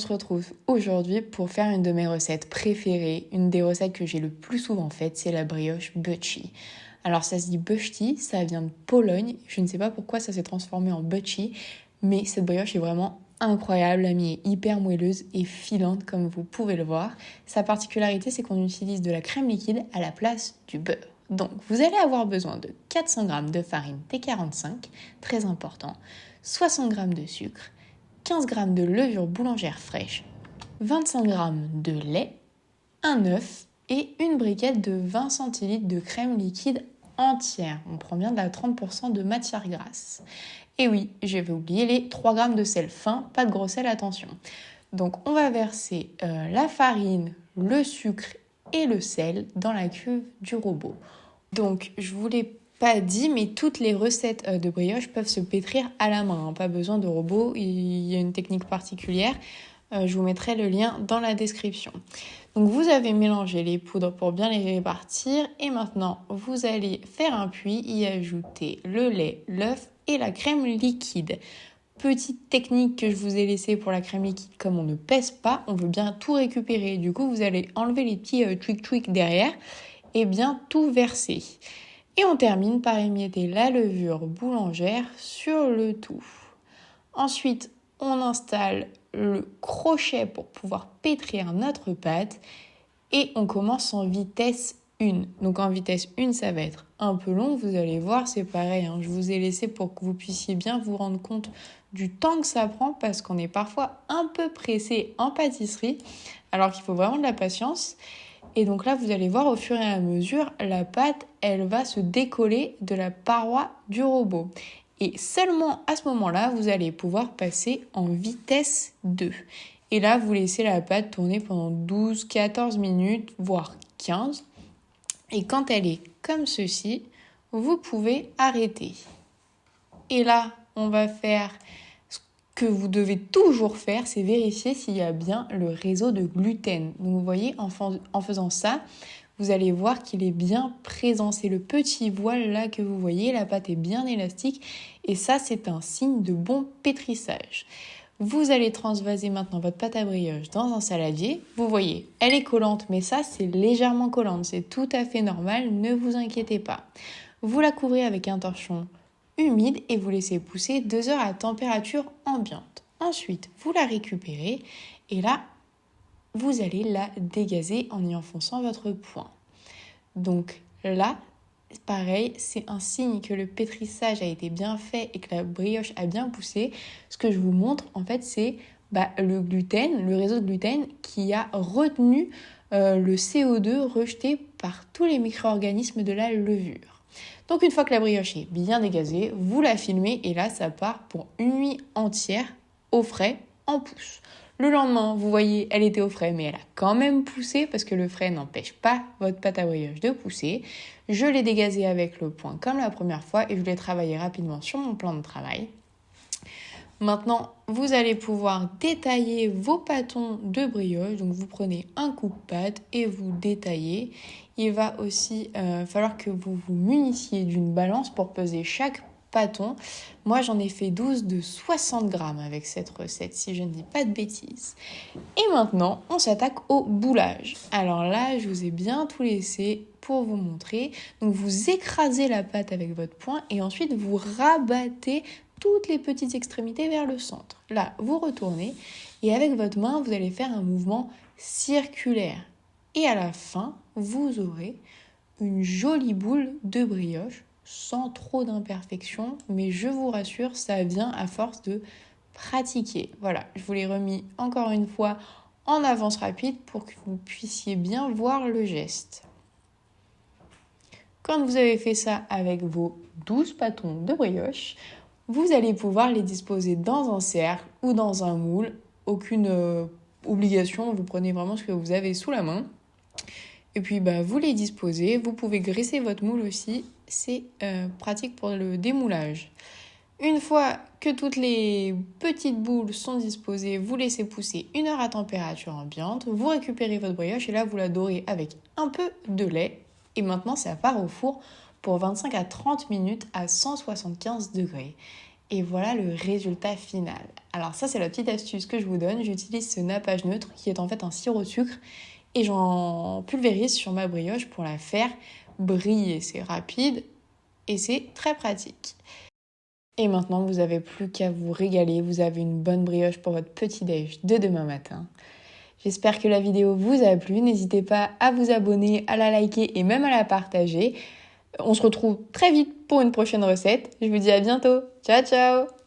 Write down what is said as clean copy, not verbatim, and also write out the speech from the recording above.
On se retrouve aujourd'hui pour faire une de mes recettes préférées, une des recettes que j'ai le plus souvent faites, c'est la brioche Buchty. Alors ça se dit Buchty, ça vient de Pologne, je ne sais pas pourquoi ça s'est transformé en Buchty, mais cette brioche est vraiment incroyable, la mie est hyper moelleuse et filante comme vous pouvez le voir. Sa particularité c'est qu'on utilise de la crème liquide à la place du beurre. Donc vous allez avoir besoin de 400 g de farine T45, très important, 60 g de sucre, 15 g de levure boulangère fraîche, 25 g de lait, un œuf et une briquette de 20 centilitres de crème liquide entière. On prend bien de la 30% de matière grasse. Et oui, j'avais oublié les 3 g de sel fin, pas de gros sel, attention. Donc on va verser la farine, le sucre et le sel dans la cuve du robot. Donc je vous l'ai pas dit, mais toutes les recettes de brioche peuvent se pétrir à la main, pas besoin de robot, il y a une technique particulière, je vous mettrai le lien dans la description. Donc vous avez mélangé les poudres pour bien les répartir et maintenant vous allez faire un puits, y ajouter le lait, l'œuf et la crème liquide. Petite technique que je vous ai laissée pour la crème liquide, comme on ne pèse pas, on veut bien tout récupérer, du coup vous allez enlever les petits tweak derrière et bien tout verser. Et on termine par émietter la levure boulangère sur le tout. Ensuite, on installe le crochet pour pouvoir pétrir notre pâte et on commence en vitesse 1. Donc en vitesse 1, ça va être un peu long, vous allez voir, c'est pareil, je vous ai laissé pour que vous puissiez bien vous rendre compte du temps que ça prend parce qu'on est parfois un peu pressé en pâtisserie, alors qu'il faut vraiment de la patience. Et donc là, vous allez voir au fur et à mesure, la pâte, elle va se décoller de la paroi du robot. Et seulement à ce moment-là, vous allez pouvoir passer en vitesse 2. Et là, vous laissez la pâte tourner pendant 12-14 minutes, voire 15. Et quand elle est comme ceci, vous pouvez arrêter. Et là, on va faire ce que vous devez toujours faire, c'est vérifier s'il y a bien le réseau de gluten. Donc vous voyez, en faisant ça, vous allez voir qu'il est bien présent. C'est le petit voile là que vous voyez, la pâte est bien élastique et ça, c'est un signe de bon pétrissage. Vous allez transvaser maintenant votre pâte à brioche dans un saladier. Vous voyez, elle est collante, mais ça, c'est légèrement collante. C'est tout à fait normal, ne vous inquiétez pas. Vous la couvrez avec un torchon humide et vous laissez pousser 2 heures à température ambiante. Ensuite, vous la récupérez et là, vous allez la dégazer en y enfonçant votre poing. Donc là, pareil, c'est un signe que le pétrissage a été bien fait et que la brioche a bien poussé. Ce que je vous montre, en fait, c'est le gluten, le réseau de gluten qui a retenu le CO2 rejeté par tous les micro-organismes de la levure. Donc une fois que la brioche est bien dégazée, vous la filmez et là, ça part pour une nuit entière au frais en pousse. Le lendemain, vous voyez, elle était au frais, mais elle a quand même poussé parce que le frais n'empêche pas votre pâte à brioche de pousser. Je l'ai dégazée avec le poing comme la première fois et je l'ai travaillé rapidement sur mon plan de travail. Maintenant, vous allez pouvoir détailler vos pâtons de brioche. Donc, vous prenez un coup de pâte et vous détaillez. Il va aussi falloir que vous vous munissiez d'une balance pour peser chaque pâton. Moi, j'en ai fait 12 de 60 grammes avec cette recette, si je ne dis pas de bêtises. Et maintenant, on s'attaque au boulage. Alors là, je vous ai bien tout laissé pour vous montrer. Donc, vous écrasez la pâte avec votre poing et ensuite, vous rabattez toutes les petites extrémités vers le centre. Là, vous retournez et avec votre main, vous allez faire un mouvement circulaire. Et à la fin, vous aurez une jolie boule de brioche sans trop d'imperfections, mais je vous rassure, ça vient à force de pratiquer. Voilà, je vous l'ai remis encore une fois en avance rapide pour que vous puissiez bien voir le geste. Quand vous avez fait ça avec vos 12 pâtons de brioche, vous allez pouvoir les disposer dans un cercle ou dans un moule. Aucune obligation, vous prenez vraiment ce que vous avez sous la main. Et puis vous les disposez, vous pouvez graisser votre moule aussi, c'est pratique pour le démoulage. Une fois que toutes les petites boules sont disposées, vous laissez pousser 1 heure à température ambiante, vous récupérez votre brioche et là vous la dorez avec un peu de lait. Et maintenant ça part au four pour 25 à 30 minutes à 175 degrés. Et voilà le résultat final. Alors ça, c'est la petite astuce que je vous donne. J'utilise ce nappage neutre qui est en fait un sirop de sucre et j'en pulvérise sur ma brioche pour la faire briller. C'est rapide et c'est très pratique. Et maintenant, vous n'avez plus qu'à vous régaler. Vous avez une bonne brioche pour votre petit-déj de demain matin. J'espère que la vidéo vous a plu. N'hésitez pas à vous abonner, à la liker et même à la partager. On se retrouve très vite pour une prochaine recette. Je vous dis à bientôt. Ciao, ciao!